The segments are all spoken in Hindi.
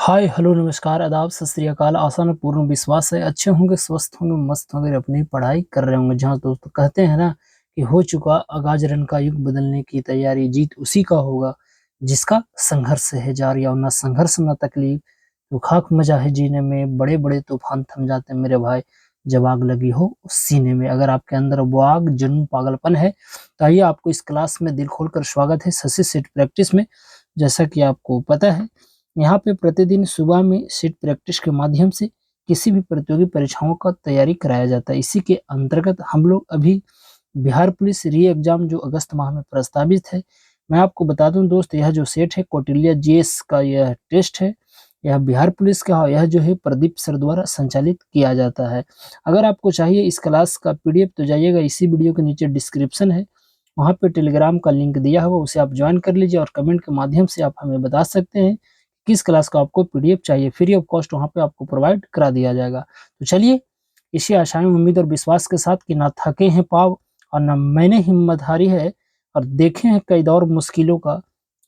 हाय हेलो नमस्कार आदाब सत श्री अकाल। आशा में पूर्ण विश्वास है अच्छे होंगे, स्वस्थ होंगे, मस्त होंगे, अपनी पढ़ाई कर रहे होंगे। जहाँ दोस्तों कहते हैं ना कि हो चुका आगाज रन का युग, बदलने की तैयारी, जीत उसी का होगा जिसका संघर्ष है जारी। और ना संघर्ष ना तकलीफ तो खाक मजा है जीने में, बड़े बड़े तूफान थम जाते हैं मेरे भाई जब आग लगी हो उस सीने में। अगर आपके अंदर वो आग जुनून पागलपन है तो आइए आपको इस क्लास में दिल खोलकर स्वागत है शशि सेट प्रैक्टिस में। जैसा कि आपको पता है, यहाँ पे प्रतिदिन सुबह में सीट प्रैक्टिस के माध्यम से किसी भी प्रतियोगी परीक्षाओं का तैयारी कराया जाता है। इसी के अंतर्गत हम लोग अभी बिहार पुलिस री एग्जाम जो अगस्त माह में प्रस्तावित है, मैं आपको बता दूं दोस्त, यह जो सेट है कौटिल्य जीएस का यह टेस्ट है, यह बिहार पुलिस का, यह जो है प्रदीप सर द्वारा संचालित किया जाता है। अगर आपको चाहिए इस क्लास का पीडीएफ तो जाइएगा, इसी वीडियो के नीचे डिस्क्रिप्शन है, वहाँ पे टेलीग्राम का लिंक दिया हुआ, उसे आप ज्वाइन कर लीजिए और कमेंट के माध्यम से आप हमें बता सकते हैं किस क्लास का आपको पीडीएफ चाहिए। फ्री ऑफ कॉस्ट वहाँ पे आपको प्रोवाइड करा दिया जाएगा। तो चलिए इसी आशा में, उम्मीद और विश्वास के साथ कि ना थके हैं पाँव और ना मैंने हिम्मत हारी है और देखे हैं कई दौर मुश्किलों का,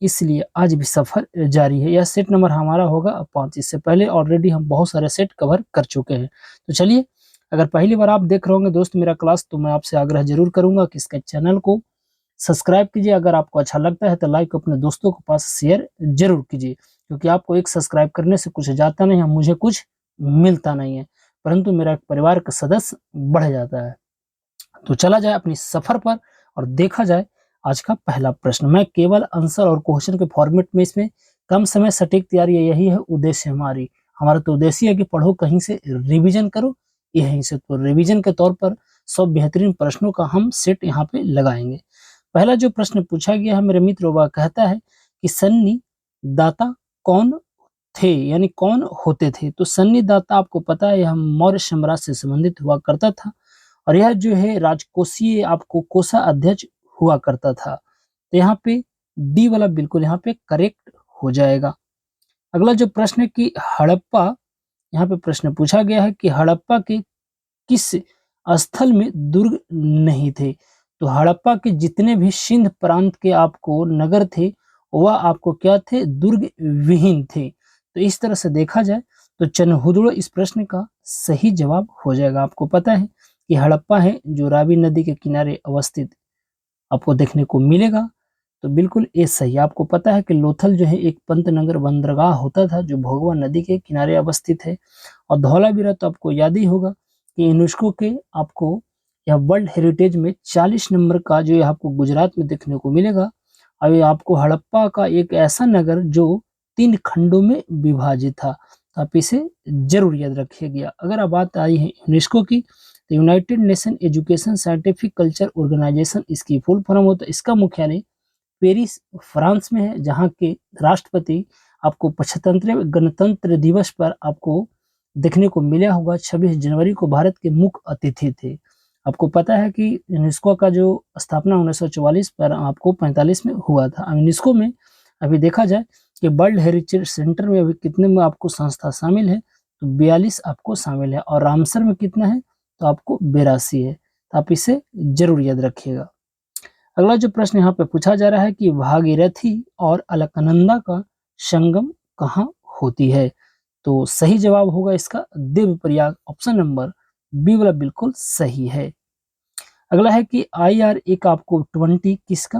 इसलिए आज भी सफर जारी है। यह सेट नंबर हमारा होगा 5। इससे पहले ऑलरेडी हम बहुत सारे सेट कवर कर चुके हैं। तो चलिए, अगर पहली बार आप देख रहे होंगे दोस्त मेरा क्लास, तो मैं आपसे आग्रह जरूर करूंगा कि इसके चैनल को सब्सक्राइब कीजिए। अगर आपको अच्छा लगता है तो लाइक अपने दोस्तों के पास शेयर जरूर कीजिए, क्योंकि आपको एक सब्सक्राइब करने से कुछ जाता नहीं है, मुझे कुछ मिलता नहीं है, परंतु मेरा परिवार का सदस्य बढ़ जाता है। तो चला जाए अपनी सफर पर और देखा जाए आज का पहला प्रश्न। मैं केवल आंसर और क्वेश्चन के फॉर्मेट में इसमें कम समय सटीक तैयारी है, यही है उद्देश्य हमारी। हमारा तो उद्देश्य है कि पढ़ो कहीं से रिवीजन करो, यहीं से तो रिवीजन के तौर पर 100 बेहतरीन प्रश्नों का हम सेट यहाँ पे लगाएंगे। पहला जो प्रश्न पूछा गया है मेरे मित्र, वह कहता है कि सन्नी दाता कौन थे, यानी कौन होते थे। तो सन्नी दाता आपको पता है यह मौर्य साम्राज्य से संबंधित हुआ करता था और यह जो है राजकोषीय आपको कोषा अध्यक्ष हुआ करता था। तो यहाँ पे डी वाला बिल्कुल यहाँ पे करेक्ट हो जाएगा। अगला जो प्रश्न है कि हड़प्पा, यहाँ पे प्रश्न पूछा गया है कि हड़प्पा के किस स्थल में दुर्ग नहीं थे। तो हड़प्पा के जितने भी सिंध प्रांत के आपको नगर थे वह आपको क्या थे, दुर्ग विहीन थे। तो इस तरह से देखा जाए तो चनहुदड़ो इस प्रश्न का सही जवाब हो जाएगा। आपको पता है कि हड़प्पा है जो रावी नदी के किनारे अवस्थित आपको देखने को मिलेगा। तो बिल्कुल ये सही। आपको पता है कि लोथल जो है एक पंतनगर बंदरगाह होता था जो भोगवा नदी के किनारे अवस्थित है। और धौलावीरा तो आपको याद ही होगा कि यूनेस्को के आपको यह वर्ल्ड हेरिटेज में 40 नंबर का जो है आपको गुजरात में देखने को मिलेगा। और ये आपको हड़प्पा का एक ऐसा नगर जो 3 खंडों में विभाजित था। तो आप इसे जरूर याद रखिएगा। अगर आप बात आई है यूनेस्को की, तो United Nation Education Scientific Culture Organisation इसकी फुल फॉर्म होता है। इसका मुख्यालय पेरिस फ्रांस में है, जहाँ के राष्ट्रपति आपको 75वें गणतंत्र दिवस पर आपको देखने को मिला होगा। 26 जनवरी को भारत के मुख्य अतिथि थे। आपको पता है कि यूनेस्को का जो स्थापना 1944 पर आपको 45 में हुआ था। यूनेस्को में अभी देखा जाए कि वर्ल्ड हेरिटेज सेंटर में अभी कितने में आपको संस्था शामिल है, तो 42 आपको शामिल है। और रामसर में कितना है, तो आपको 82 है। तो आप इसे जरूर याद रखिएगा। अगला जो प्रश्न यहाँ पे पूछा जा रहा है कि भागीरथी और अलकनंदा का संगम कहाँ होती है। तो सही जवाब होगा इसका देवप्रयाग, ऑप्शन नंबर बी वाला बिल्कुल सही है। अगला है कि IRA का आपको 20 किसका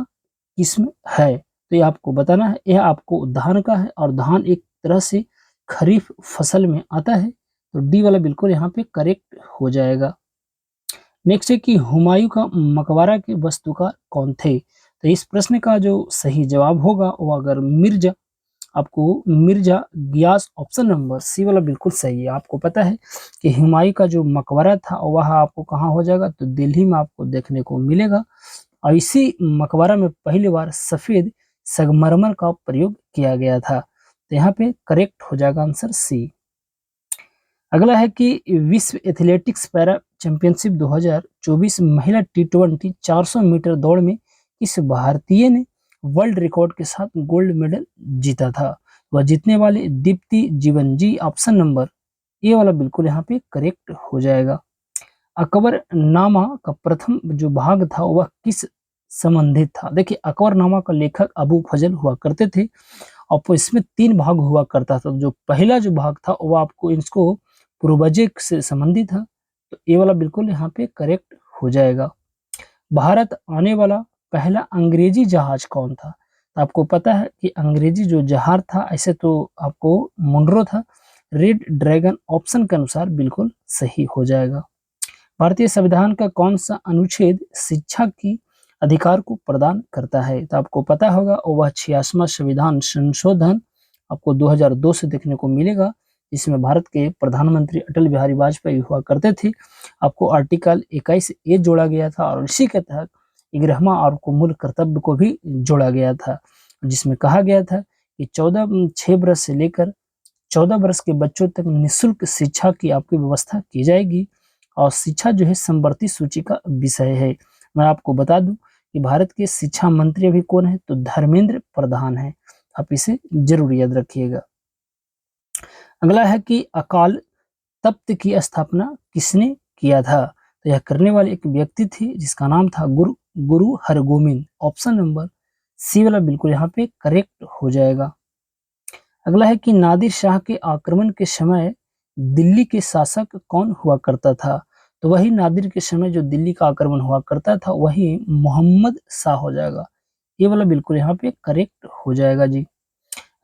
किस्म है। तो ये आपको बताना है। यह आपको धान का है और धान एक तरह से खरीफ फसल में आता है। तो डी वाला बिल्कुल यहाँ पे करेक्ट हो जाएगा। नेक्स्ट है कि हुमायूं का मकबरा के वास्तुकार कौन थे। तो इस प्रश्न का जो सही जवाब होगा वो अगर मिर्जा, आपको Mirza Ghiyas, option number C वाला बिल्कुल सही है। आपको पता है कि हुमायूं का जो मकबरा था वह आपको कहाँ हो जाएगा, तो दिल्ली में आपको देखने को मिलेगा। और इसी मकबरा में पहली बार सफेद संगमरमर का प्रयोग किया गया था। तो यहाँ पे करेक्ट हो जाएगा आंसर सी। अगला है कि विश्व एथलेटिक्स पैरा चैंपियनशिप 2024 महिला T20 400 मीटर दौड़ में किस भारतीय ने वर्ल्ड रिकॉर्ड के साथ गोल्ड मेडल जीता था। वह जीतने वाले दीप्ति जीवनजी, ऑप्शन नंबर ए वाला बिल्कुल यहाँ पे करेक्ट हो जाएगा। अकबर नामा का प्रथम जो भाग था वह किस संबंधित था। देखिए अकबर नामा का लेखक अबू फजल हुआ करते थे और इसमें 3 भाग हुआ करता था। जो पहला जो भाग था वो आपको इसको पूर्वज से संबंधित था, तो ये वाला बिल्कुल यहाँ पे करेक्ट हो जाएगा। भारत आने वाला पहला अंग्रेजी जहाज कौन था? तो आपको पता है कि अंग्रेजी जो जहाज था ऐसे तो आपको मुनरो था। रेड ड्रैगन ऑप्शन के अनुसार बिल्कुल सही हो जाएगा। भारतीय संविधान का कौन सा अनुच्छेद शिक्षा की अधिकार को प्रदान करता है? तो आपको पता होगा वह 86वां संविधान संशोधन आपको 2002 से देखने को मिलेगा, जिसमें भारत के प्रधानमंत्री अटल बिहारी वाजपेयी हुआ करते थे। आपको आर्टिकल 21A जोड़ा गया था और इसी के तहत 11वां आपको मूल कर्तव्य को भी जोड़ा गया था, जिसमें कहा गया था कि 6 वर्ष से लेकर 14 वर्ष के बच्चों तक निःशुल्क शिक्षा की आपकी व्यवस्था की जाएगी और शिक्षा जो है समवर्ती सूची का विषय है। मैं आपको बता दूं कि भारत के शिक्षा मंत्री अभी कौन है? तो धर्मेंद्र प्रधान है। आप इसे जरूर याद रखिएगा। अगला है कि अकाल तख्त की स्थापना किसने किया था? तो यह करने वाले एक व्यक्ति थे जिसका नाम था गुरु हरगोविंद। ऑप्शन नंबर सी वाला बिल्कुल यहाँ पे करेक्ट हो जाएगा। अगला है कि नादिर शाह के आक्रमण के समय दिल्ली के शासक कौन हुआ करता था? तो वही नादिर के समय जो दिल्ली का आक्रमण हुआ करता था वही मोहम्मद शाह हो जाएगा। ये वाला बिल्कुल यहाँ पे करेक्ट हो जाएगा जी।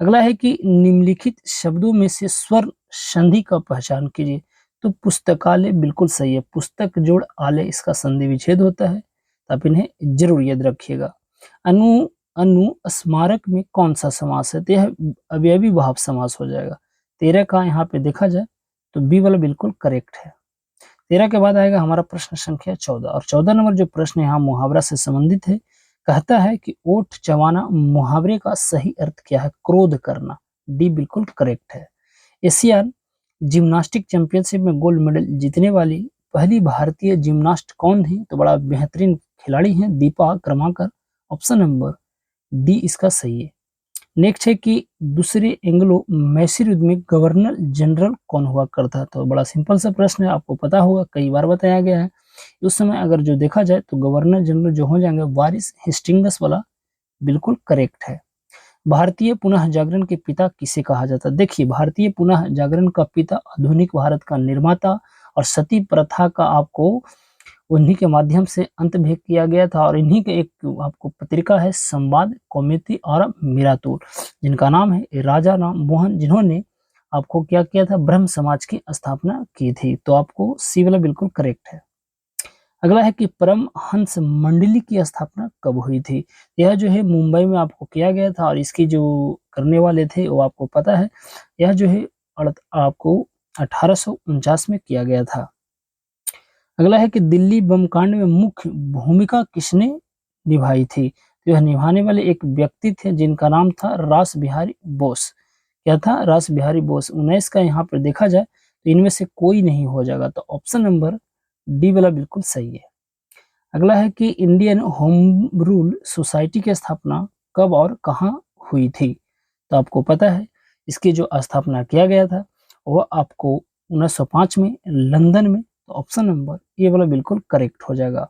अगला है कि निम्नलिखित शब्दों में से स्वर संधि का पहचान कीजिए। तो पुस्तकालय बिल्कुल सही है। पुस्तक जोड़ आलय इसका संधि विच्छेद होता है, तो आप इन्हें जरूर याद रखिएगा। अनु स्मारक में कौन सा समास है? तो यह अवयवी भाव समास हो जाएगा। 13 का यहाँ पे देखा जाए तो बी वाला बिल्कुल करेक्ट है। 13 के बाद आएगा हमारा प्रश्न संख्या 14 और 14 नंबर जो प्रश्न यहाँ मुहावरा से संबंधित है, कहता है कि ओठ चबाना मुहावरे का सही अर्थ क्या है? क्रोध करना। डी बिल्कुल करेक्ट है। एशियन जिम्नास्टिक चैंपियनशिप में गोल्ड मेडल जीतने वाली पहली भारतीय जिम्नास्ट कौन थी? तो बड़ा बेहतरीन खिलाड़ी हैं Deepa Karmakar. Option number D इसका सही है। नेक्स्ट है कि दूसरे एंग्लो मैसूर युद्ध में गवर्नर जनरल कौन हुआ करता? तो बड़ा सिंपल सा प्रश्न है, आपको पता होगा, कई बार बताया गया है। उस समय अगर जो देखा जाए तो गवर्नर जनरल जो हो जाएंगे वारिस हेस्टिंग्स वाला बिल्कुल करेक्ट है। भारतीय पुनः जागरण के पिता किसे कहा जाता है? देखिए, भारतीय पुनः जागरण का पिता आधुनिक भारत का निर्माता और सती प्रथा का आपको उन्हीं के माध्यम से अंत भी किया गया था और इन्हीं के एक आपको पत्रिका है संवाद कौमुदी और मीरातूर, जिनका नाम है राजा राम मोहन, जिन्होंने आपको क्या किया था? ब्रह्म समाज की स्थापना की थी। तो आपको सी वाला बिल्कुल करेक्ट है। अगला है कि परमहंस मंडली की स्थापना कब हुई थी? यह जो है मुंबई में आपको किया गया था और इसकी जो करने वाले थे वो आपको पता है, यह जो है आपको 1849 में किया गया था। अगला है कि दिल्ली बम कांड में मुख्य भूमिका किसने निभाई थी? तो यह निभाने वाले एक व्यक्ति थे जिनका नाम था रास बिहारी बोस। क्या था? रास बिहारी बोस। 19 का यहाँ पर देखा जाए तो इनमें से कोई नहीं हो जाएगा, तो ऑप्शन नंबर डी वाला बिल्कुल सही है। अगला है कि इंडियन होम रूल सोसाइटी की स्थापना कब और कहाँ हुई थी? तो आपको पता है इसकी जो स्थापना किया गया था वह आपको 1905 में लंदन में। तो ऑप्शन नंबर ए वाला बिल्कुल करेक्ट हो जाएगा।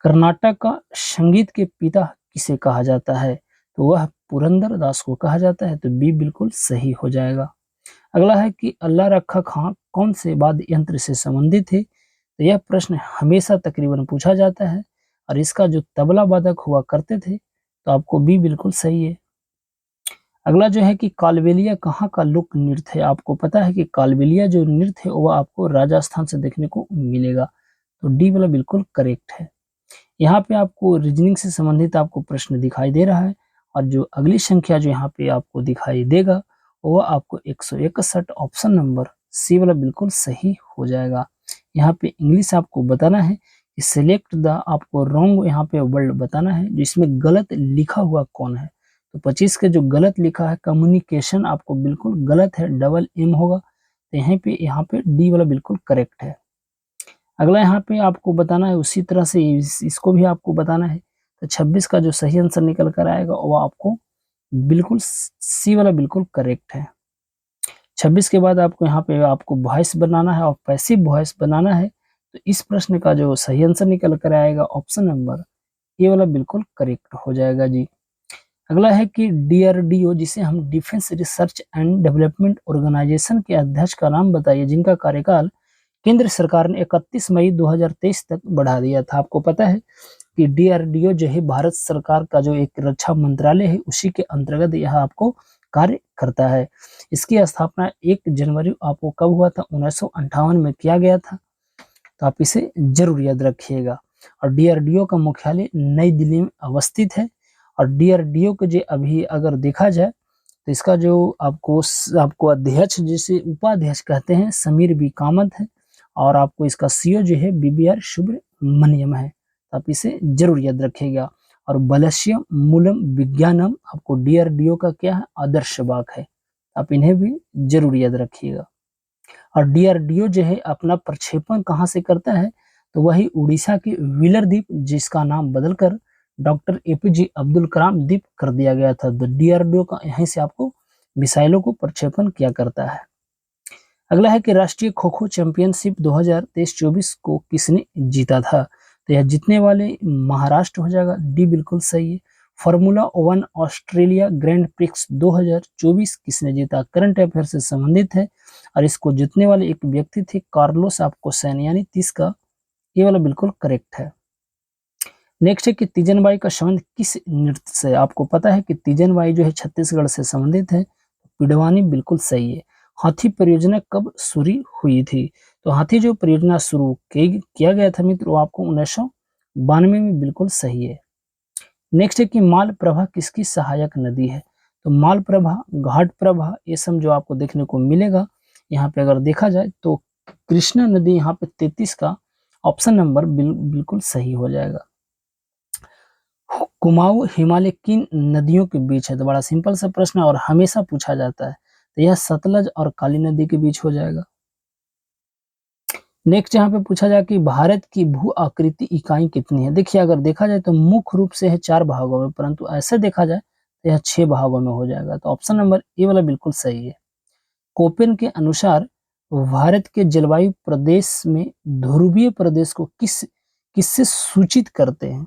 कर्नाटक का संगीत के पिता किसे कहा जाता है? तो वह पुरंदर दास को कहा जाता है, तो बी बिल्कुल सही हो जाएगा। अगला है कि अल्लाह रखा खां कौन से वाद्य यंत्र से संबंधित है? तो यह प्रश्न हमेशा तकरीबन पूछा जाता है और इसका जो तबला वादक हुआ करते थे, तो आपको बी बिल्कुल सही है। अगला जो है कि कालबेलिया कहाँ का लोक नृत्य है? आपको पता है कि कालबेलिया जो नृत्य है वह आपको राजस्थान से देखने को मिलेगा, तो डी वाला बिल्कुल करेक्ट है। यहाँ पे आपको रीजनिंग से संबंधित आपको प्रश्न दिखाई दे रहा है और जो अगली संख्या जो यहाँ पे आपको दिखाई देगा वह आपको 161। ऑप्शन नंबर सी वाला बिल्कुल सही हो जाएगा। यहाँ पे इंग्लिश आपको बताना है कि सिलेक्ट द आपको रॉन्ग यहाँ पे वर्ड बताना है जिसमें गलत लिखा हुआ कौन है। तो 25 के जो गलत लिखा है कम्युनिकेशन आपको बिल्कुल गलत है, डबल एम होगा, तो यहाँ पे डी वाला बिल्कुल करेक्ट है। अगला यहाँ पे आपको बताना है उसी तरह से इसको भी आपको बताना है, तो 26 का जो सही आंसर निकल कर आएगा वो आपको बिल्कुल सी वाला बिल्कुल करेक्ट है। 26 के बाद आपको यहाँ पे आपको वॉइस बनाना है और पैसिव वॉइस बनाना है, तो इस प्रश्न का जो सही आंसर निकल कर आएगा ऑप्शन नंबर ए वाला बिल्कुल करेक्ट हो जाएगा जी। अगला है कि डीआरडीओ, जिसे हम defence research and development organisation के अध्यक्ष का नाम बताइए, जिनका कार्यकाल केंद्र सरकार ने 31 मई 2023 तक बढ़ा दिया था। आपको पता है कि डीआरडीओ जो है भारत सरकार का जो एक रक्षा मंत्रालय है, उसी के अंतर्गत यह आपको कार्य करता है। इसकी स्थापना 1 जनवरी आपको कब हुआ था? 1958 में किया गया था। तो आप इसे जरूर याद रखिएगा। और डीआरडीओ का मुख्यालय नई दिल्ली में अवस्थित है। और डीआरडीओ को जो अभी अगर देखा जाए तो इसका जो आपको अध्यक्ष, जिसे उपाध्यक्ष कहते हैं, समीर बी कामत है। और आपको इसका सीईओ जो है बीबीआर सुब्रमण्यम है। तो आप इसे जरूर याद रखिएगा। और बलस्यम मूलम विज्ञानम आपको डीआरडीओ का क्या है? आदर्श वाक है। आप इन्हें भी जरूर याद रखिएगा। और डीआरडीओ जो है अपना प्रक्षेपण कहाँ से करता है? तो वही उड़ीसा के व्हीलर द्वीप, जिसका नाम बदलकर डॉक्टर एपीजे अब्दुल कलाम द्वीप कर दिया गया था। तो डीआरडीओ का यहीं से आपको मिसाइलों को प्रक्षेपण किया करता है। अगला है कि राष्ट्रीय खो खो चैंपियनशिप 2023-24 को किसने जीता था? तो यह जीतने वाले महाराष्ट्र हो जाएगा। डी बिल्कुल सही है। फार्मूला 1 ऑस्ट्रेलिया ग्रैंड प्रिक्स 2024 किसने जीता? करंट अफेयर से संबंधित है। और इसको जीतने वाले एक व्यक्ति थे कार्लोस आपको सैन, यानी 30 का ये वाला बिल्कुल करेक्ट है। नेक्स्ट है कि तीजनबाई का संबंध किस नृत्य से? आपको पता है कि तीजनबाई जो है छत्तीसगढ़ से संबंधित है। पिडवानी बिल्कुल सही है। हाथी परियोजना कब शुरू हुई थी? तो हाथी जो परियोजना शुरू किया गया था मित्र, वो आपको 1992 में बिल्कुल सही है। नेक्स्ट है कि मालप्रभा किसकी सहायक नदी है? तो मालप्रभा, घाटप्रभा, ये सब जो आपको देखने को मिलेगा यहाँ पे अगर देखा जाए तो कृष्णा नदी यहाँ पे 33 का ऑप्शन नंबर बिल्कुल सही हो जाएगा। कुमाऊं हिमालय किन नदियों के बीच है? तो बड़ा सिंपल सा प्रश्न है और हमेशा पूछा जाता है। तो यह सतलज और काली नदी के बीच हो जाएगा। नेक्स्ट यहाँ पे पूछा जाए कि भारत की भू आकृति इकाई कितनी है? देखिए अगर देखा जाए तो मुख्य रूप से है 4 भागों में, परंतु ऐसे देखा जाए तो यह 6 भागों में हो जाएगा। तो ऑप्शन नंबर ए वाला बिल्कुल सही है। कोपेन के अनुसार भारत के जलवायु प्रदेश में ध्रुवीय प्रदेश को किससे सूचित करते हैं?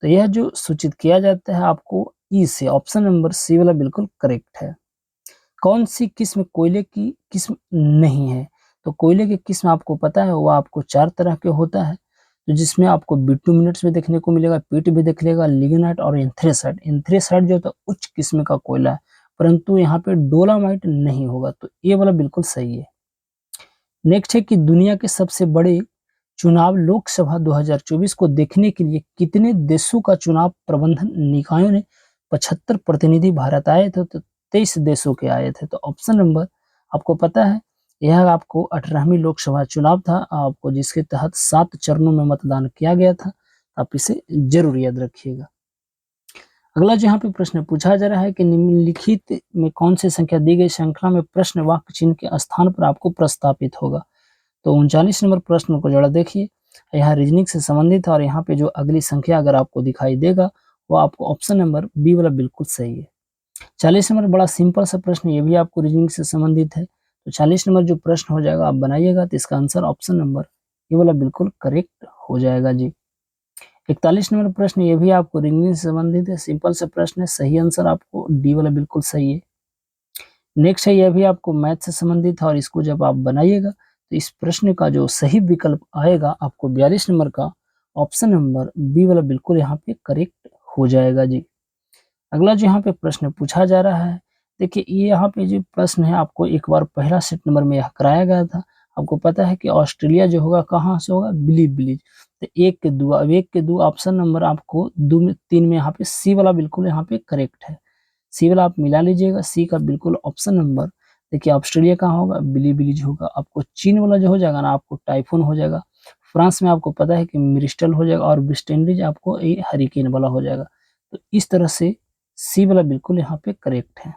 तो यह जो सूचित किया जाता है आपको ई से। ऑप्शन नंबर सी वाला बिल्कुल करेक्ट है। कौन सी किस्म कोयले की किस्म नहीं है? तो कोयले की किस्म आपको पता है, वो आपको 4 तरह के होता है। तो जिसमें आपको बिटुमिनेट्स में देखने को मिलेगा, पीट भी देख लेगा, लिग्नाइट और एंथ्रेसाइट। एंथ्रेसाइट जो होता है उच्च किस्म का कोयला है, परंतु यहाँ पे डोलामाइट नहीं होगा। तो ये वाला बिल्कुल सही है। नेक्स्ट है कि दुनिया के सबसे बड़े चुनाव लोकसभा 2024 को देखने के लिए कितने देशों का चुनाव प्रबंधन निकायों ने 75 प्रतिनिधि भारत आए थे? तो 23 देशों के आए थे। तो ऑप्शन नंबर आपको पता है, यह आपको 18वीं लोकसभा चुनाव था आपको, जिसके तहत 7 चरणों में मतदान किया गया था। आप इसे जरूर याद रखिएगा। अगला जो यहाँ पे प्रश्न पूछा जा रहा है कि निम्नलिखित में कौन सी संख्या दी गई श्रृंखला में प्रश्न वाक्य चिन्ह के स्थान पर आपको प्रस्तापित होगा? तो 39 नंबर प्रश्न को जरा देखिए। यहाँ रीजनिंग से संबंधित है और यहाँ पे जो अगली संख्या अगर आपको दिखाई देगा वो आपको ऑप्शन नंबर बी वाला बिल्कुल सही है। 40 नंबर बड़ा सिंपल सा प्रश्न, ये भी आपको रीजनिंग से संबंधित है। तो 40 नंबर जो प्रश्न हो जाएगा आप बनाइएगा, तो इसका आंसर ऑप्शन नंबर ये वाला बिल्कुल करेक्ट हो जाएगा जी। 41 नंबर प्रश्न, ये भी आपको रीजनिंग से संबंधित है, सिंपल सा प्रश्न है। सही आंसर आपको डी वाला बिल्कुल सही है। नेक्स्ट है, यह भी आपको मैथ से संबंधित है और इसको जब आप बनाइएगा तो इस प्रश्न का जो सही विकल्प आएगा आपको 42 नंबर का ऑप्शन नंबर बी वाला बिल्कुल यहाँ पे करेक्ट हो जाएगा जी। अगला जो यहाँ पे प्रश्न पूछा जा रहा है, देखिए ये यहाँ पे जो प्रश्न है आपको एक बार पहला सेट नंबर में यह कराया गया था। आपको पता है कि ऑस्ट्रेलिया जो होगा कहाँ से होगा? Believe village. तो 1 के 2, अब 1 के 2 ऑप्शन नंबर आपको 2 में 3 में यहाँ पे सी वाला बिल्कुल यहाँ पे करेक्ट है। सी वाला आप मिला लीजिएगा, सी का बिल्कुल ऑप्शन नंबर देखिए ऑस्ट्रेलिया कहाँ होगा? बिली विलेज होगा। आपको चीन वाला जो हो जाएगा ना आपको टाइफून हो जाएगा। फ्रांस में आपको पता है कि मिरिस्टल हो जाएगा और वेस्ट इंडीज आपको ये हरिकेन वाला हो जाएगा। तो इस तरह से सी वाला बिल्कुल यहाँ पे करेक्ट है।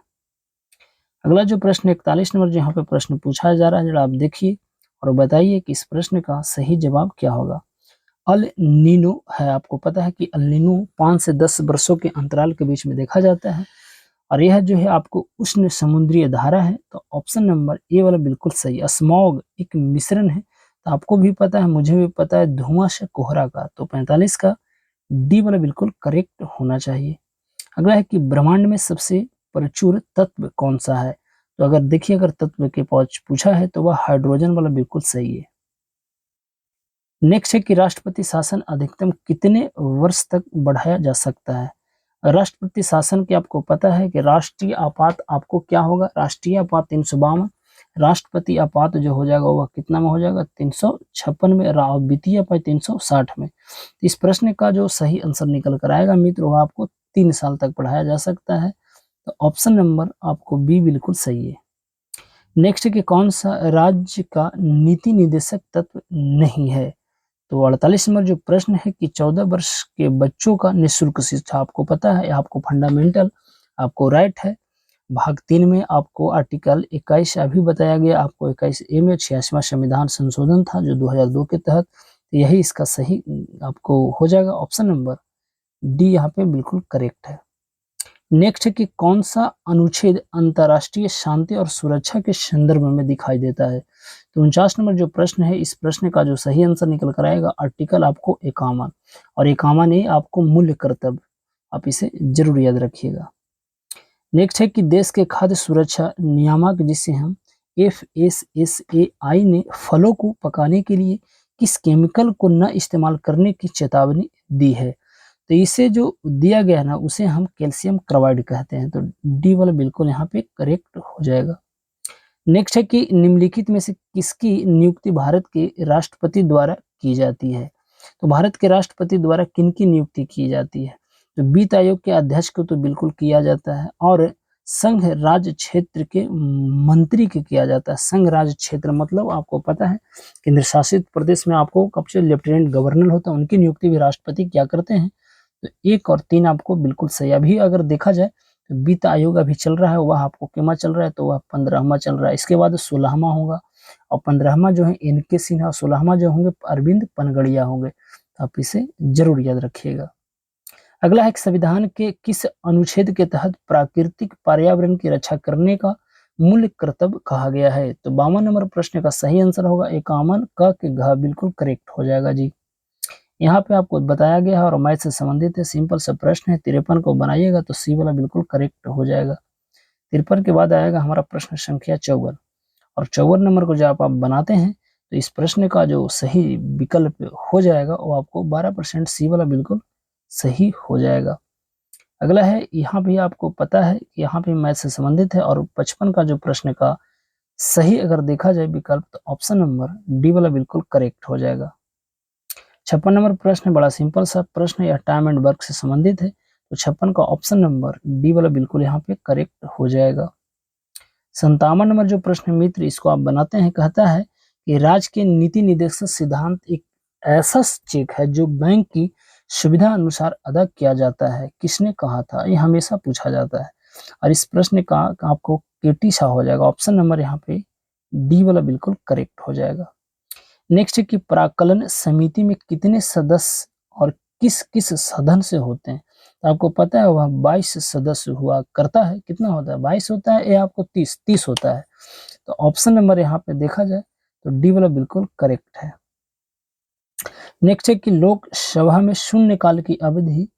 अगला जो प्रश्न 41 नंबर जो यहाँ पे प्रश्न पूछा जा रहा है, जरा आप देखिए और बताइए कि इस प्रश्न का सही जवाब क्या होगा। अल नीनो है, आपको पता है कि अल नीनो 5 से 10 वर्षों के अंतराल के बीच में देखा जाता है और यह जो है आपको उष्ण समुद्रीय धारा है। तो ऑप्शन नंबर ए वाला बिल्कुल सही। स्मॉग एक मिश्रण है, तो आपको भी पता है, मुझे भी पता है, धुआं से कोहरा का। तो 45 का डी वाला बिल्कुल करेक्ट होना चाहिए। अगला है कि ब्रह्मांड में सबसे प्रचुर तत्व कौन सा है? तो अगर देखिए, अगर तत्व के पूछा है तो वह हाइड्रोजन वाला बिल्कुल सही है। नेक्स्ट है कि राष्ट्रपति शासन अधिकतम कितने वर्ष तक बढ़ाया जा सकता है? राष्ट्रपति शासन की आपको पता है कि राष्ट्रीय आपात आपको क्या होगा? राष्ट्रीय आपात 352, राष्ट्रपति आपात जो हो जाएगा वह कितना में हो जाएगा? 356 में, वित्तीय आपात 360 में। इस प्रश्न का जो सही आंसर निकल कर आएगा मित्र, वह आपको 3 साल तक बढ़ाया जा सकता है। तो ऑप्शन नंबर आपको बी बिल्कुल सही है। नेक्स्ट है कि कौन सा राज्य का नीति निदेशक तत्व नहीं है? तो 48 नंबर जो प्रश्न है कि 14 वर्ष के बच्चों का निःशुल्क शिक्षा, आपको पता है, आपको फंडामेंटल, आपको राइट है। भाग 3 में आपको आर्टिकल 21 अभी बताया गया, आपको 21 ए में 86वां संविधान संशोधन था जो 2002 के तहत, यही इसका सही आपको हो जाएगा। ऑप्शन नंबर डी यहाँ पे बिल्कुल करेक्ट है। नेक्स्ट है कि कौन सा अनुच्छेद अंतर्राष्ट्रीय शांति और सुरक्षा के संदर्भ में दिखाई देता है? तो 49 नंबर जो प्रश्न है, इस प्रश्न का जो सही आंसर निकल कर आएगा आर्टिकल आपको 51, और 51 ए आपको मूल्य कर्तव्य, आप इसे जरूर याद रखिएगा। नेक्स्ट है कि देश के खाद्य सुरक्षा नियामक जिसे हम FSSAI ने फलों को पकाने के लिए किस केमिकल को न इस्तेमाल करने की चेतावनी दी है? तो इसे जो दिया गया है ना, उसे हम कैल्शियम कार्बाइड कहते हैं। तो डी वाला बिल्कुल यहाँ पे करेक्ट हो जाएगा। नेक्स्ट है कि निम्नलिखित में से किसकी नियुक्ति भारत के राष्ट्रपति द्वारा की जाती है? तो भारत के राष्ट्रपति द्वारा किनकी नियुक्ति की जाती है? तो वित्त आयोग के अध्यक्ष को तो बिल्कुल किया जाता है, और संघ राज्य क्षेत्र के मंत्री के किया जाता है। संघ राज्य क्षेत्र मतलब आपको पता है, केंद्र शासित प्रदेश में आपको कब से लेफ्टिनेंट गवर्नर होता है, उनकी नियुक्ति भी राष्ट्रपति क्या करते हैं। तो 1 और 3 आपको बिल्कुल सही। अभी अगर देखा जाए तो वित्त आयोग अभी चल रहा है, वह आपको कितना चल रहा है? तो वह 15वां चल रहा है। इसके बाद 16वां होगा, और 15वां जो है NK सिन्हा, 16वां जो होंगे अरविंद पनगड़िया होंगे। तो आप इसे जरूर याद रखिएगा। अगला है संविधान के किस अनुच्छेद के तहत प्राकृतिक पर्यावरण की रक्षा करने का मूल कर्तव्य कहा गया है? तो 52 नंबर प्रश्न का सही आंसर होगा 51 का के घ बिल्कुल करेक्ट हो जाएगा जी। यहाँ पे आपको बताया गया है और मैथ से संबंधित है, सिंपल सा प्रश्न है। 53 को बनाइएगा तो सी वाला बिल्कुल करेक्ट हो जाएगा। 53 के बाद आएगा हमारा प्रश्न संख्या 54, और 54 नंबर को जब आप बनाते हैं तो इस प्रश्न का जो सही विकल्प हो जाएगा वो आपको 12% सी वाला बिल्कुल सही हो जाएगा। अगला है, यहाँ भी आपको पता है कि यहाँ पे मैथ से संबंधित है, और 55 का जो प्रश्न का सही अगर देखा जाए विकल्प, तो ऑप्शन नंबर डी वाला बिल्कुल करेक्ट हो जाएगा। 56 नंबर प्रश्न बड़ा सिंपल सा प्रश्न, यह टाइम एंड वर्क से संबंधित है, तो 56 का ऑप्शन नंबर डी वाला बिल्कुल यहाँ पे करेक्ट हो जाएगा। 57 नंबर जो प्रश्न मित्र, इसको आप बनाते हैं, कहता है कि राज्य के नीति निर्देशक सिद्धांत एक ऐसा चेक है जो बैंक की सुविधा अनुसार अदा किया जाता है, किसने कहा था? ये हमेशा पूछा जाता है, और इस प्रश्न का आपको केटी सा हो जाएगा। ऑप्शन नंबर यहाँ पे डी वाला बिल्कुल करेक्ट हो जाएगा। नेक्स्ट है कि प्राक्कलन समिति में कितने सदस्य और किस किस सदन से होते हैं? तो आपको पता है वह 22 सदस्य हुआ करता है। कितना होता है? 22 होता है, या आपको 30 होता है? तो ऑप्शन नंबर यहाँ पे देखा जाए तो डी वाला बिल्कुल करेक्ट है। नेक्स्ट है कि लोकसभा में शून्यकाल की अवधि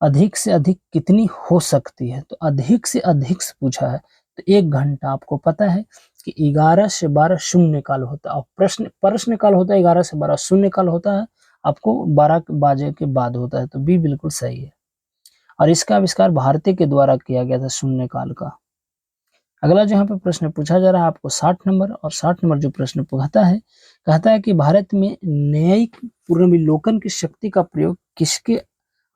अधिक से अधिक कितनी हो सकती है? तो अधिक से अधिक से पूछा है, तो 1 घंटा। आपको पता है कि 11 से 12 शून्यकाल होता है, और प्रश्नकाल होता है 11 से 12, शून्यकाल होता है आपको 12 बजे के बाद होता है। तो बी बिल्कुल सही है, और इसका आविष्कार भारतीय के द्वारा किया गया था शून्यकाल का। अगला जो यहाँ पे प्रश्न पूछा जा रहा है आपको 60 नंबर, और 60 नंबर जो प्रश्न कहता है कि भारत में न्यायिक पुनर्विलोकन की शक्ति का प्रयोग किसके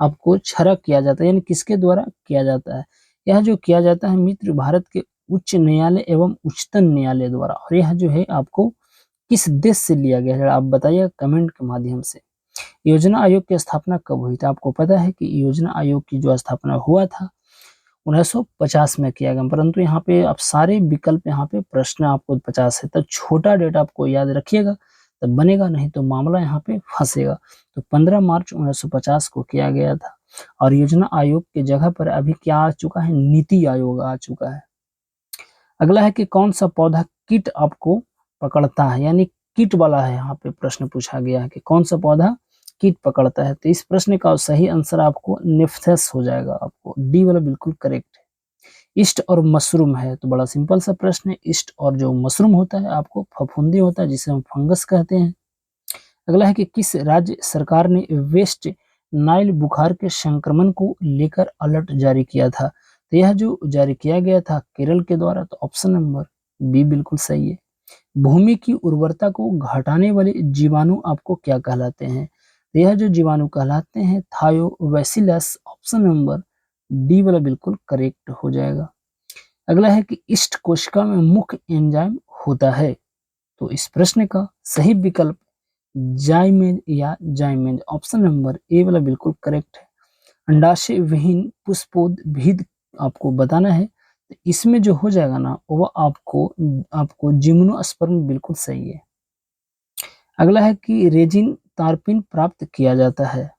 आपको छरा किया जाता है, यानी किसके द्वारा किया जाता है? यह जो किया जाता है मित्र, भारत के उच्च न्यायालय एवं उच्चतम न्यायालय द्वारा। और यह जो है आपको किस देश से लिया गया है, आप बताइए कमेंट के माध्यम से। योजना आयोग की स्थापना कब हुई थी? आपको पता है कि योजना आयोग की जो स्थापना हुआ था 1950 में किया गया, परंतु यहाँ पे आप सारे विकल्प, यहाँ पे प्रश्न आपको 50 है, तो छोटा डेट आपको याद रखिएगा तब बनेगा, नहीं तो मामला यहाँ पे फंसेगा। तो 15 मार्च 1950 को किया गया था, और योजना आयोग की जगह पर अभी क्या आ चुका है? नीति आयोग आ चुका है। अगला है कि कौन सा पौधा कीट आपको पकड़ता है, यानी कीट वाला है। यहाँ पे प्रश्न पूछा गया है कि कौन सा पौधा कीट पकड़ता है? तो इस प्रश्न का सही आंसर आपको निफ्थस हो जाएगा, आपको डी वाला बिल्कुल करेक्ट है। ईस्ट और मशरूम है, तो बड़ा सिंपल सा प्रश्न है। ईस्ट और जो मशरूम होता है आपको फफूंदी होता है जिसे हम फंगस कहते हैं। अगला है कि किस राज्य सरकार ने वेस्ट नाइल बुखार के संक्रमण को लेकर अलर्ट जारी किया था? तो यह जो जारी किया गया था केरल के द्वारा, तो ऑप्शन नंबर बी बिल्कुल सही है। भूमि की उर्वरता को घटाने वाले जीवाणु आपको क्या कहलाते हैं? तो यह जो जीवाणु कहलाते हैं थायोबैसिलस, ऑप्शन नंबर डी वाला बिल्कुल करेक्ट हो जाएगा। अगला है कि ईस्ट कोशिका में मुख्य एंजाइम होता है, तो इस प्रश्न का सही विकल्प जाइमेज या जाइमेज, ऑप्शन नंबर ए वाला बिल्कुल करेक्ट है। अंडाशय विहीन पुष्पोद्भिद आपको बताना है, तो इसमें जो हो जाएगा ना वो आपको जिम्नोस्पर्म बिल्कुल सही है। अगला है कि रेजिन तारपिन प्राप्त किया जाता है,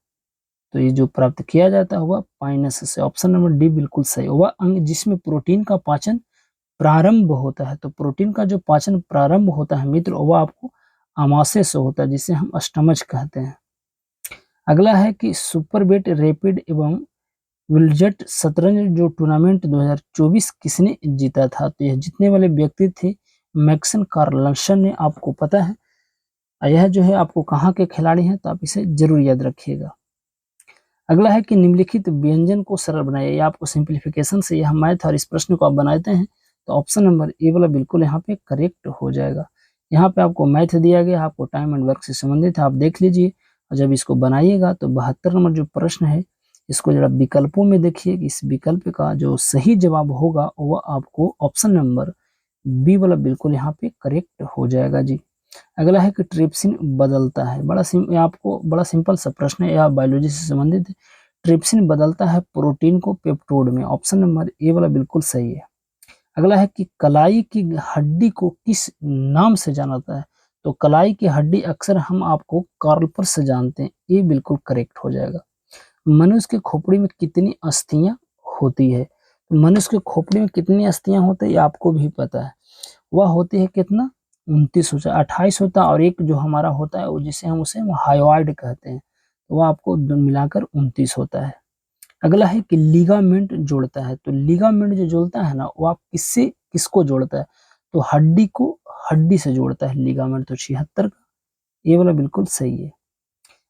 तो ये जो प्राप्त किया जाता है वह पाइनस से, ऑप्शन नंबर डी बिल्कुल सही। वह अंग जिसमें प्रोटीन का पाचन प्रारंभ होता है, तो प्रोटीन का जो पाचन प्रारंभ होता है मित्र, वह आपको आमाशय से होता है जिसे हम स्टमच कहते हैं। अगला है कि सुपरबेट रैपिड एवं विल्जट शतरंज जो टूर्नामेंट 2024 किसने जीता था? तो यह जीतने वाले व्यक्ति थे मैक्सन कार्लसन ने, आपको पता है। यह जो है आपको कहाँ के खिलाड़ी हैं, तो आप इसे जरूर याद रखिएगा। अगला है कि निम्नलिखित व्यंजन को सरल बनाइए, या आपको सिंप्लीफिकेशन से यह मैथ और इस प्रश्न को आप बनाते हैं, तो ऑप्शन नंबर ए वाला बिल्कुल यहाँ पे करेक्ट हो जाएगा। यहाँ पे आपको मैथ दिया गया, आपको टाइम एंड वर्क से संबंधित है, आप देख लीजिए। और जब इसको बनाइएगा तो 72 नंबर जो प्रश्न है इसको जरा विकल्पों में देखिए कि इस विकल्प का जो सही जवाब होगा वह आपको ऑप्शन नंबर बी वाला बिल्कुल यहाँ पे करेक्ट हो जाएगा जी। अगला है कि ट्रिप्सिन बदलता है, आपको बड़ा सिंपल सा प्रश्न है, यह बायोलॉजी से संबंधित है। ट्रिप्सिन बदलता है प्रोटीन को पेप्टोड में, ऑप्शन नंबर ए वाला बिल्कुल सही है। अगला है कि कलाई की हड्डी को किस नाम से जाना जाता है? तो कलाई की हड्डी अक्सर हम आपको कार्पल से जानते हैं, ये बिल्कुल करेक्ट हो जाएगा। मनुष्य के खोपड़ी में कितनी अस्थियां होती है? तो मनुष्य के खोपड़ी में कितनी अस्थियां होती है ये आपको भी पता है, वह होती है कितना, 29 होता है, 28 होता है, और एक जो हमारा होता है वो जिसे हम उसे हायोइड कहते हैं, तो वह आपको मिलाकर 29 होता है। अगला है कि लिगामेंट जोड़ता है, तो लिगामेंट जो जोड़ता है ना वो आप किससे किसको जोड़ता है? तो हड्डी को हड्डी से जोड़ता है लिगामेंट, तो 76 का, ये वाला बिल्कुल सही है।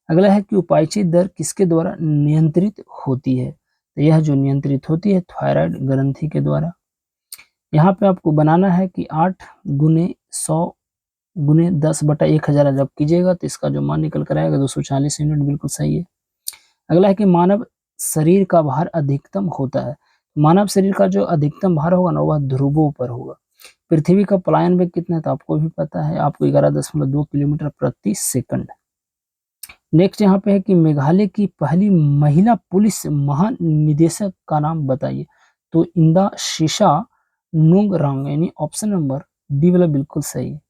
अगला है कि उपायची दर किसके द्वारा नियंत्रित होती है? तो यह जो नियंत्रित होती है थायराइड ग्रंथि के द्वारा। यहाँ पे आपको बनाना है कि 8 गुने 100 गुने 10/1000 जब कीजिएगा तो इसका जो मान निकल कर आएगा 240 यूनिट, बिल्कुल सही है। अगला है कि मानव शरीर का भार अधिकतम होता है, मानव शरीर का जो अधिकतम भार होगा ना वह ध्रुवों पर होगा। पृथ्वी का पलायन वेग कितना है तो आपको भी पता है, आपको 11.2 किलोमीटर प्रति सेकंड। नेक्स्ट यहाँ पे है कि मेघालय की पहली महिला पुलिस महानिदेशक का नाम बताइए? तो इंदा शीशा नुंगरांग, यानी ऑप्शन नंबर डी वाला बिल्कुल सही है।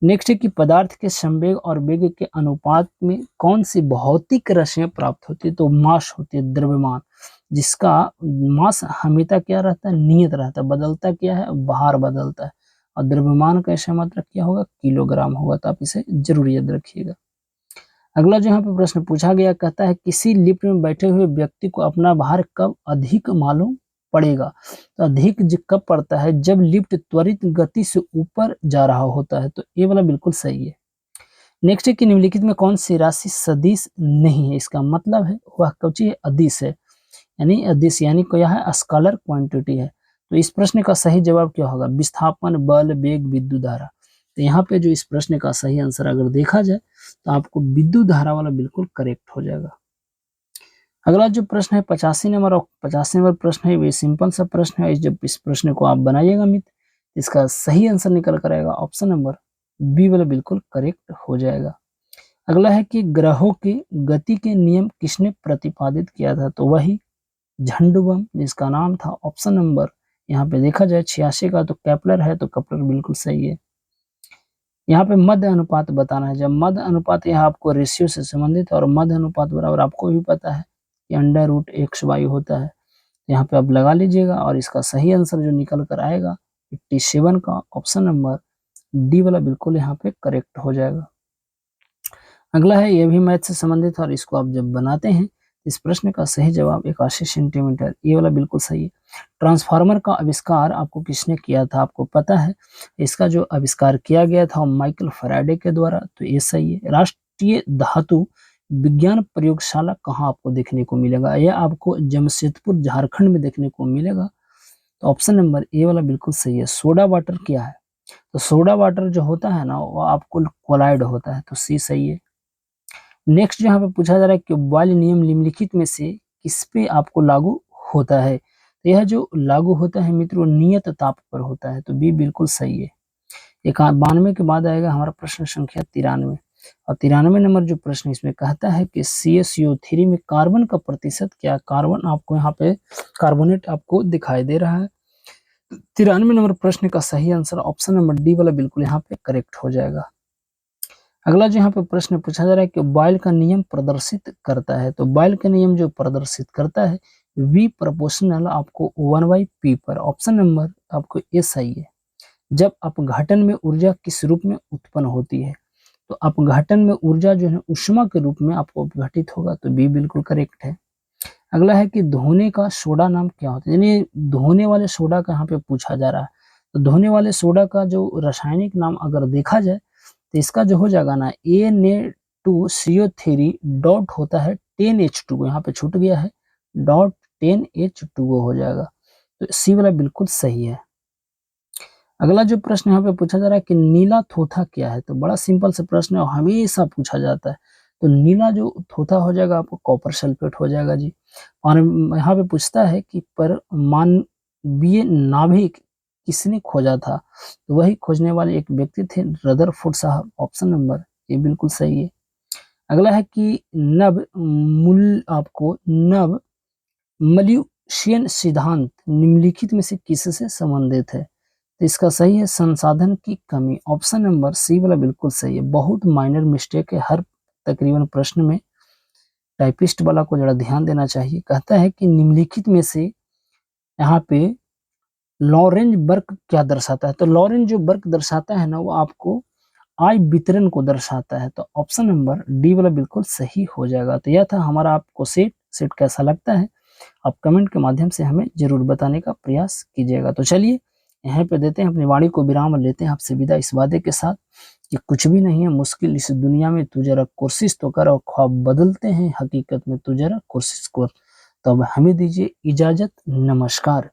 नेक्स्ट है कि पदार्थ के संवेग और वेग के अनुपात में कौन सी भौतिक राशियां प्राप्त होती है? तो मास होती है, द्रव्यमान, जिसका मास हमेशा क्या रहता है, नियत रहता है, बदलता क्या है, भार बदलता है। और द्रव्यमान का ऐसा मात्रक क्या होगा, किलोग्राम होगा, तो आप इसे जरूर याद रखिएगा। अगला जो यहाँ पे प्रश्न पूछा गया कहता है किसी लिफ्ट में बैठे हुए व्यक्ति को अपना भार कब अधिक मालूम पड़ेगा? तो अधिक कब पड़ता है, जब लिफ्ट त्वरित गति से ऊपर जा रहा होता है, तो ये वाला बिल्कुल सही है। नेक्स्ट है कि निम्नलिखित में कौन सी राशि सदिश नहीं है? इसका मतलब है वह कौची है, अदिश है, यानी अदिश यानी क्या है, स्केलर क्वांटिटी है। तो इस प्रश्न का सही जवाब क्या होगा, विस्थापन, बल, वेग, विद्युत धारा। तो यहाँ पे जो इस प्रश्न का सही आंसर अगर देखा जाए तो आपको विद्युत धारा वाला बिल्कुल करेक्ट हो जाएगा। अगला जो प्रश्न है 85 नंबर, और 85 नंबर प्रश्न है वे सिंपल सा प्रश्न है। जब इस प्रश्न को आप बनाइएगा मित्र, इसका सही आंसर निकल कर आएगा ऑप्शन नंबर बी वाला बिल्कुल करेक्ट हो जाएगा। अगला है कि ग्रहों की गति के नियम किसने प्रतिपादित किया था? तो वही झंडूबम, जिसका नाम था ऑप्शन नंबर, यहाँ पे देखा जाए 86 का, तो केपलर है, तो केपलर बिल्कुल सही है। यहाँ पे मध्य अनुपात बताना है, जब मध्य अनुपात यहाँ आपको रेशियो से संबंधित है, और मध्य अनुपात बराबर आपको भी पता है कि √xy होता है। यहाँ पे आप लगा लीजिएगा और इसका सही आंसर जो निकल कर आएगा 87 का, ऑप्शन नंबर डी वाला बिल्कुल यहाँ पे करेक्ट हो जाएगा। अगला है, यह भी मैथ से संबंधित है और इसको आप जब बनाते हैं, इस प्रश्न का सही जवाब 81 सेंटीमीटर, ये वाला बिल्कुल सही है। ट्रांसफार्मर का आविष्कार आपको किसने किया था, आपको पता है। इसका जो आविष्कार किया गया था माइकल फैराडे के द्वारा, तो ये सही है। राष्ट्रीय धातु विज्ञान प्रयोगशाला कहाँ आपको देखने को मिलेगा, यह आपको जमशेदपुर झारखंड में देखने को मिलेगा। तो ऑप्शन नंबर ए वाला बिल्कुल सही है। सोडा वाटर क्या है, तो सोडा वाटर जो होता है ना, वो आपको कोलाइड होता है, तो सी सही है। नेक्स्ट यहाँ पे पूछा जा रहा है कि बॉयल नियम निम्नलिखित में से किस पे आपको लागू होता है, तो यह जो लागू होता है मित्रों नियत ताप पर होता है, तो बी बिल्कुल सही है। 92 के बाद आएगा हमारा प्रश्न संख्या 93, और 93 नंबर जो प्रश्न इसमें कहता है कि CaCO3 में कार्बन का प्रतिशत क्या, कार्बन आपको यहाँ पे कार्बोनेट आपको दिखाई दे रहा है। 93 नंबर प्रश्न का सही आंसर ऑप्शन नंबर डी वाला बिल्कुल यहाँ पे करेक्ट हो जाएगा। अगला जो यहाँ पे प्रश्न पूछा जा रहा है कि बॉयल का नियम प्रदर्शित करता है, तो बॉयल का नियम जो प्रदर्शित करता है V प्रोपोर्शनल आपको 1/P पर, ऑप्शन नंबर आपको ए सही है। जब अपघटन में ऊर्जा किस रूप में उत्पन्न होती है, तो अपघटन में ऊर्जा जो है ऊष्मा के रूप में आपको अपघटित होगा, तो बी बिल्कुल करेक्ट है। अगला है कि धोने का सोडा नाम क्या होता है, यानी धोने वाले सोडा का यहाँ पे पूछा जा रहा है। तो धोने वाले सोडा का जो रासायनिक नाम अगर देखा जाए, तो इसका जो हो जाएगा ना Na2CO3 डॉट होता है 10H2, यहाँ पे छूट गया है डॉट 10H2O हो जाएगा, तो सी वाला बिल्कुल सही है। अगला जो प्रश्न यहाँ पे पूछा जा रहा है कि नीला थोथा क्या है, तो बड़ा सिंपल सा प्रश्न है, हमेशा पूछा जाता है। तो नीला जो थोथा हो जाएगा आपको कॉपर सल्फेट हो जाएगा जी। और यहाँ पे पूछता है कि परमाणवीय नाभिक किसने खोजा था, तो वही खोजने वाले एक व्यक्ति थे रदरफोर्ड साहब, ऑप्शन नंबर ये बिल्कुल सही है। अगला है कि नव मल्यूशियन सिद्धांत निम्नलिखित में से किससे संबंधित है, तो इसका सही है संसाधन की कमी, ऑप्शन नंबर सी वाला बिल्कुल सही है। बहुत माइनर मिस्टेक है हर तकरीबन प्रश्न में, टाइपिस्ट वाला को जरा ध्यान देना चाहिए। कहता है कि निम्नलिखित में से यहाँ पे लॉरेंज वर्क क्या दर्शाता है, तो लॉरेंज जो वर्क दर्शाता है ना, वो आपको आय वितरण को दर्शाता है, तो ऑप्शन नंबर डी वाला बिल्कुल सही हो जाएगा। तो यह था हमारा आपको सेट कैसा लगता है, आप कमेंट के माध्यम से हमें जरूर बताने का प्रयास कीजिएगा। तो चलिए यहाँ पे देते हैं अपनी वाणी को विराम और लेते हैं आपसे विदा इस वादे के साथ कि कुछ भी नहीं है मुश्किल इस दुनिया में, तू जरा कोशिश तो कर, और ख्वाब बदलते हैं हकीकत में, तू जरा कोशिश कर। तो अब हमें दीजिए इजाजत, नमस्कार।